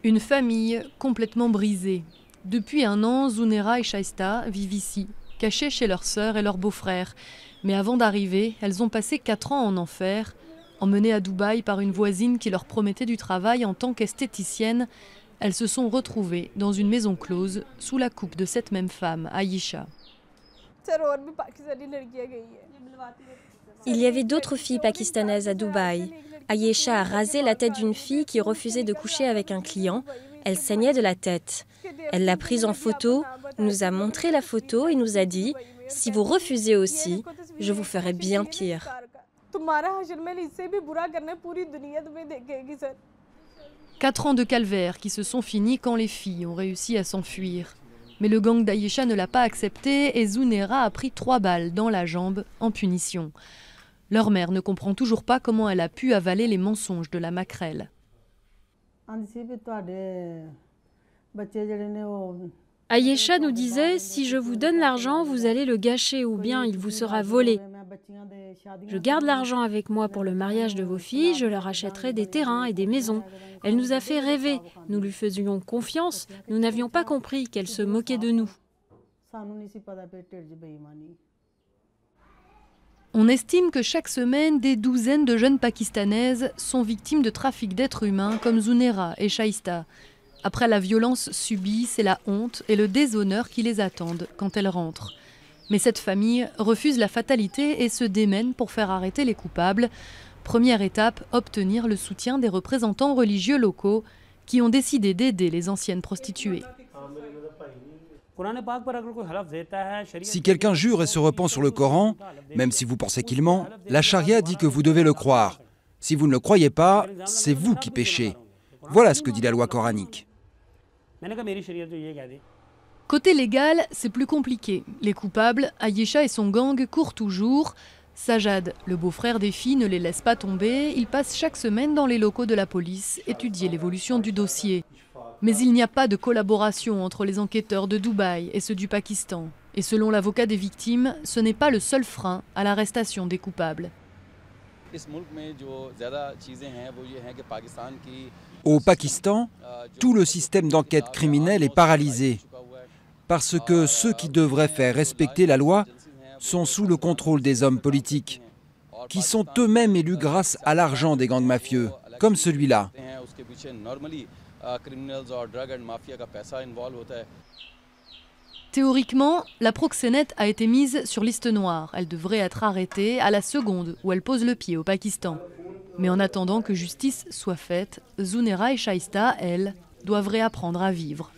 Une famille complètement brisée. Depuis un an, Zunera et Shaista vivent ici, cachées chez leur sœur et leur beau-frère. Mais avant d'arriver, elles ont passé 4 ans en enfer. Emmenées à Dubaï par une voisine qui leur promettait du travail en tant qu'esthéticienne, elles se sont retrouvées dans une maison close sous la coupe de cette même femme, Aïcha. Il y avait d'autres filles pakistanaises à Dubaï. Aïcha a rasé la tête d'une fille qui refusait de coucher avec un client. Elle saignait de la tête. Elle l'a prise en photo, nous a montré la photo et nous a dit « Si vous refusez aussi, je vous ferai bien pire ». 4 ans de calvaire qui se sont finis quand les filles ont réussi à s'enfuir. Mais le gang d'Aïcha ne l'a pas accepté et Zunera a pris 3 balles dans la jambe en punition. Leur mère ne comprend toujours pas comment elle a pu avaler les mensonges de la maquerelle. Aïcha nous disait « Si je vous donne l'argent, vous allez le gâcher ou bien il vous sera volé. Je garde l'argent avec moi pour le mariage de vos filles, je leur achèterai des terrains et des maisons. » Elle nous a fait rêver, nous lui faisions confiance, nous n'avions pas compris qu'elle se moquait de nous. On estime que chaque semaine, des douzaines de jeunes pakistanaises sont victimes de trafic d'êtres humains comme Zunera et Shaista. Après la violence subie, c'est la honte et le déshonneur qui les attendent quand elles rentrent. Mais cette famille refuse la fatalité et se démène pour faire arrêter les coupables. Première étape, obtenir le soutien des représentants religieux locaux qui ont décidé d'aider les anciennes prostituées. Si quelqu'un jure et se repent sur le Coran, même si vous pensez qu'il ment, la charia dit que vous devez le croire. Si vous ne le croyez pas, c'est vous qui péchez. Voilà ce que dit la loi coranique. Côté légal, c'est plus compliqué. Les coupables, Aïcha et son gang, courent toujours. Sajad, le beau-frère des filles, ne les laisse pas tomber. Il passe chaque semaine dans les locaux de la police, étudier l'évolution du dossier. Mais il n'y a pas de collaboration entre les enquêteurs de Dubaï et ceux du Pakistan. Et selon l'avocat des victimes, ce n'est pas le seul frein à l'arrestation des coupables. Au Pakistan, tout le système d'enquête criminelle est paralysé parce que ceux qui devraient faire respecter la loi sont sous le contrôle des hommes politiques, qui sont eux-mêmes élus grâce à l'argent des gangs mafieux, comme celui-là. Théoriquement, la proxénète a été mise sur liste noire. Elle devrait être arrêtée à la seconde où elle pose le pied au Pakistan. Mais en attendant que justice soit faite, Zunera et Shaista, elles, doivent réapprendre à vivre.